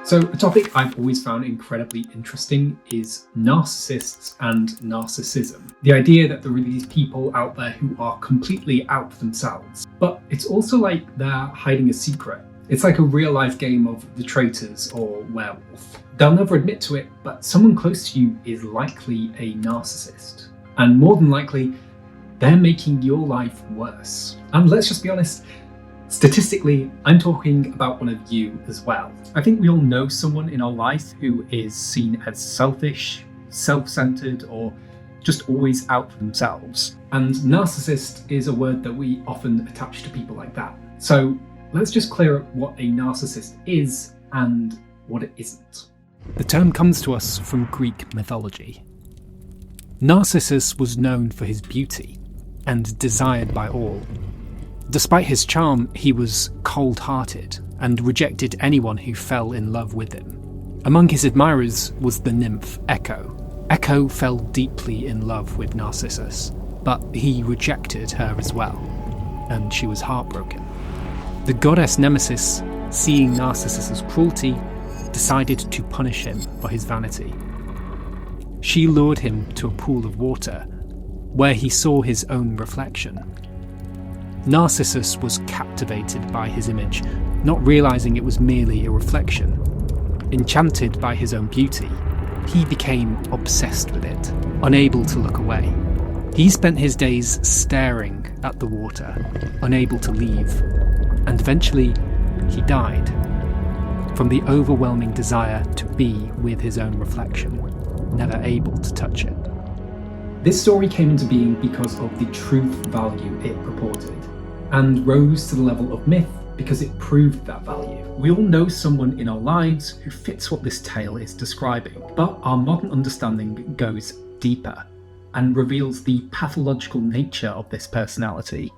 So a topic I've always found incredibly interesting is narcissists and narcissism. The idea that there are these people out there who are completely out for themselves, but it's also like they're hiding a secret. It's like a real life game of the traitors or werewolf. They'll never admit to it, but someone close to you is likely a narcissist. And more than likely, they're making your life worse. And let's just be honest, statistically, I'm talking about one of you as well. I think we all know someone in our life who is seen as selfish, self-centered, or just always out for themselves. And narcissist is a word that we often attach to people like that. So let's just clear up what a narcissist is and what it isn't. The term comes to us from Greek mythology. Narcissus was known for his beauty and desired by all. Despite his charm, he was cold-hearted and rejected anyone who fell in love with him. Among his admirers was the nymph Echo. Echo fell deeply in love with Narcissus, but he rejected her as well, and she was heartbroken. The goddess Nemesis, seeing Narcissus's cruelty, decided to punish him for his vanity. She lured him to a pool of water, where he saw his own reflection. Narcissus was captivated by his image, not realizing it was merely a reflection. Enchanted by his own beauty, he became obsessed with it, unable to look away. He spent his days staring at the water, unable to leave, and eventually he died from the overwhelming desire to be with his own reflection, never able to touch it. This story came into being because of the truth value it purported, and rose to the level of myth because it proved that value. We all know someone in our lives who fits what this tale is describing, but our modern understanding goes deeper and reveals the pathological nature of this personality.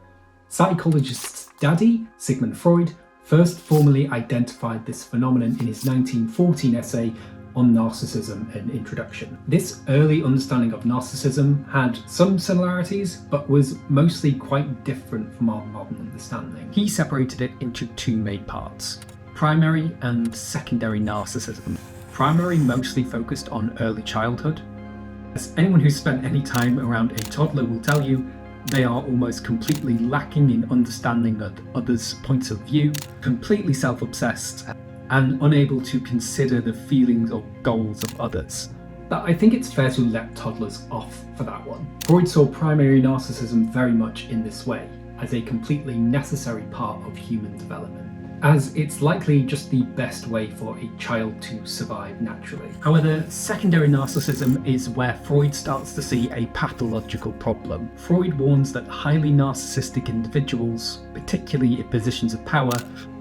Psychologist's daddy, Sigmund Freud, first formally identified this phenomenon in his 1914 essay on Narcissism, an introduction. This early understanding of narcissism had some similarities, but was mostly quite different from our modern understanding. He separated it into two main parts: primary and secondary narcissism. Primary mostly focused on early childhood. As anyone who's spent any time around a toddler will tell you, they are almost completely lacking in understanding of others' points of view, completely self-obsessed, and unable to consider the feelings or goals of others. But I think it's fair to let toddlers off for that one. Freud saw primary narcissism very much in this way, as a completely necessary part of human development, as it's likely just the best way for a child to survive naturally. However, secondary narcissism is where Freud starts to see a pathological problem. Freud warns that highly narcissistic individuals, particularly in positions of power,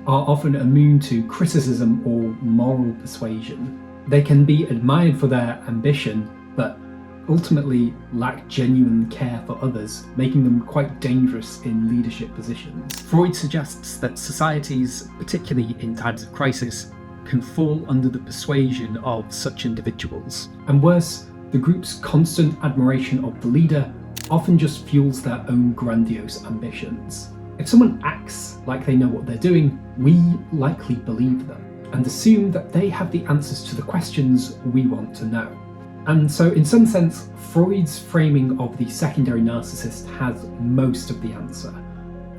are often immune to criticism or moral persuasion. They can be admired for their ambition, but ultimately lack genuine care for others, making them quite dangerous in leadership positions. Freud suggests that societies, particularly in times of crisis, can fall under the persuasion of such individuals. And worse, the group's constant admiration of the leader often just fuels their own grandiose ambitions. If someone acts like they know what they're doing, we likely believe them and assume that they have the answers to the questions we want to know. And so in some sense, Freud's framing of the secondary narcissist has most of the answer.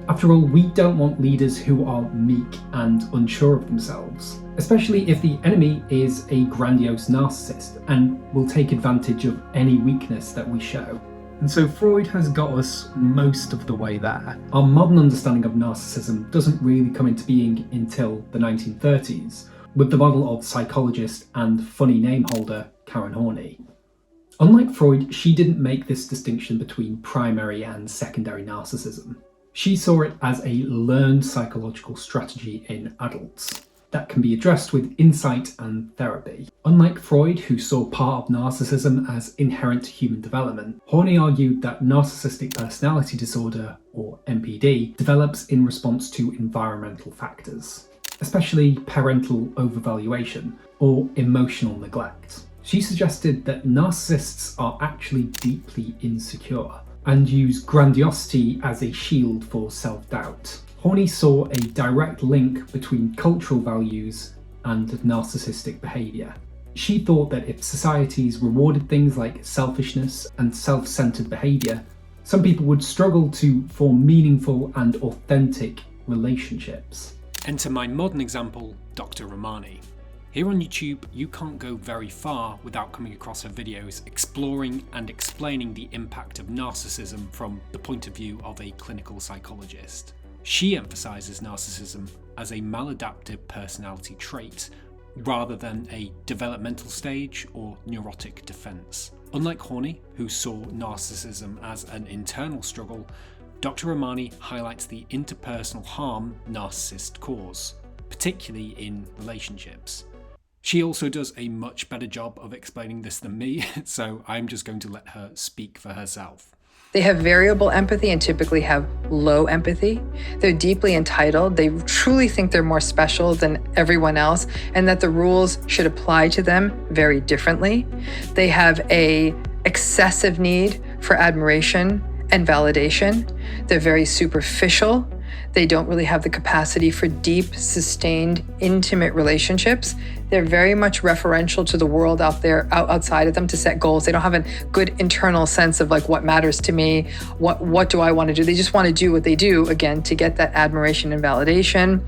After all, we don't want leaders who are meek and unsure of themselves, especially if the enemy is a grandiose narcissist and will take advantage of any weakness that we show. And so Freud has got us most of the way there. Our modern understanding of narcissism doesn't really come into being until the 1930s, with the model of psychologist and funny name holder Karen Horney. Unlike Freud, she didn't make this distinction between primary and secondary narcissism. She saw it as a learned psychological strategy in adults that can be addressed with insight and therapy. Unlike Freud, who saw part of narcissism as inherent to human development, Horney argued that narcissistic personality disorder, or NPD, develops in response to environmental factors, especially parental overvaluation or emotional neglect. She suggested that narcissists are actually deeply insecure and use grandiosity as a shield for self-doubt. Horney saw a direct link between cultural values and narcissistic behaviour. She thought that if societies rewarded things like selfishness and self-centred behaviour, some people would struggle to form meaningful and authentic relationships. Enter my modern example, Dr. Romani. Here on YouTube, you can't go very far without coming across her videos exploring and explaining the impact of narcissism from the point of view of a clinical psychologist. She emphasises narcissism as a maladaptive personality trait rather than a developmental stage or neurotic defence. Unlike Horney, who saw narcissism as an internal struggle, Dr. Romani highlights the interpersonal harm narcissists cause, particularly in relationships. She also does a much better job of explaining this than me, so I'm just going to let her speak for herself. They have variable empathy and typically have low empathy. They're deeply entitled. They truly think they're more special than everyone else and that the rules should apply to them very differently. They have an excessive need for admiration and validation. They're very superficial. They don't really have the capacity for deep, sustained, intimate relationships. They're very much referential to the world out there, outside of them to set goals. They don't have a good internal sense of like what matters to me, what do I want to do. They just want to do what they do, again, to get that admiration and validation.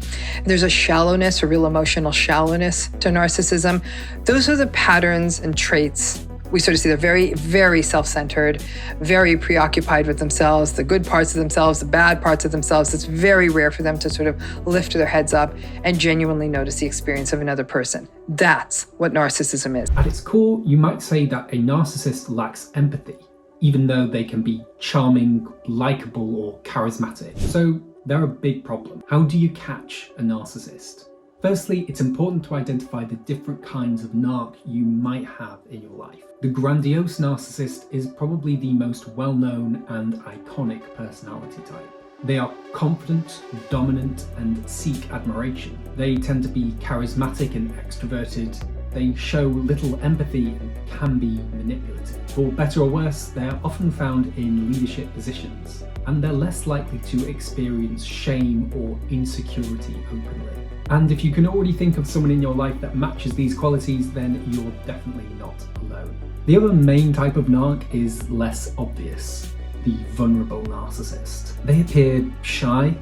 There's a shallowness, a real emotional shallowness to narcissism. Those are the patterns and traits we sort of see. They're very, very self-centered, very preoccupied with themselves, the good parts of themselves, the bad parts of themselves. It's very rare for them to sort of lift their heads up and genuinely notice the experience of another person. That's what narcissism is. At its core, you might say that a narcissist lacks empathy, even though they can be charming, likable, or charismatic. So they're a big problem. How do you catch a narcissist? Firstly, it's important to identify the different kinds of narc you might have in your life. The grandiose narcissist is probably the most well-known and iconic personality type. They are confident, dominant, and seek admiration. They tend to be charismatic and extroverted. They show little empathy and can be manipulative. For better or worse, they are often found in leadership positions, and they're less likely to experience shame or insecurity openly. And if you can already think of someone in your life that matches these qualities, then you're definitely not alone. The other main type of narc is less obvious, the vulnerable narcissist. They appear shy,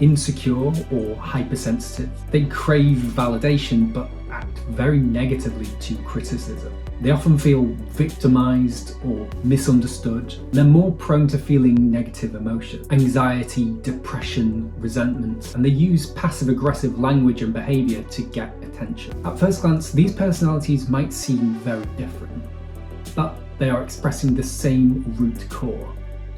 insecure, or hypersensitive. They crave validation but act very negatively to criticism. They often feel victimised or misunderstood. They're more prone to feeling negative emotion, anxiety, depression, resentment, and they use passive-aggressive language and behaviour to get attention. At first glance, these personalities might seem very different, but they are expressing the same root core: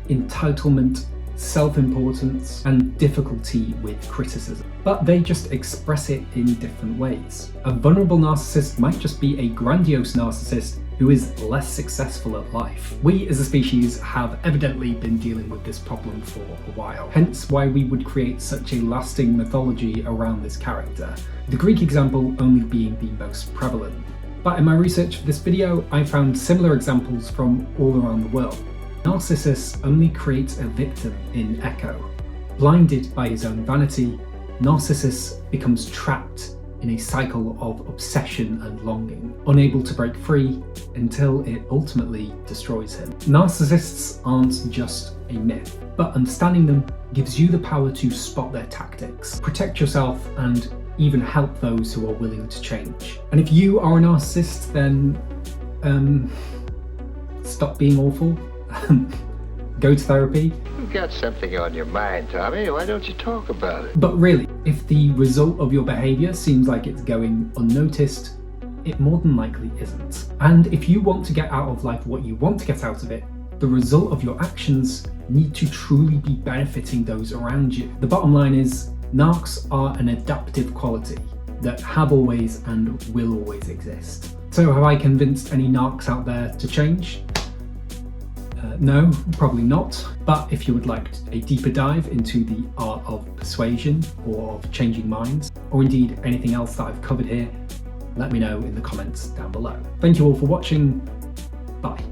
entitlement, self-importance, and difficulty with criticism. But they just express it in different ways. A vulnerable narcissist might just be a grandiose narcissist who is less successful at life. We as a species have evidently been dealing with this problem for a while, hence why we would create such a lasting mythology around this character, the Greek example only being the most prevalent. But in my research for this video, I found similar examples from all around the world. Narcissus only creates a victim in Echo. Blinded by his own vanity, Narcissus becomes trapped in a cycle of obsession and longing, unable to break free until it ultimately destroys him. Narcissists aren't just a myth, but understanding them gives you the power to spot their tactics, protect yourself, and even help those who are willing to change. And if you are a narcissist, then stop being awful. Go to therapy. You've got something on your mind, Tommy. Why don't you talk about it? But really, if the result of your behaviour seems like it's going unnoticed, it more than likely isn't. And if you want to get out of life what you want to get out of it, the result of your actions need to truly be benefiting those around you. The bottom line is, narcs are an adaptive quality that have always and will always exist. So have I convinced any narcs out there to change? No, probably not. But if you would like a deeper dive into the art of persuasion or of changing minds, or indeed anything else that I've covered here, let me know in the comments down below. Thank you all for watching. Bye.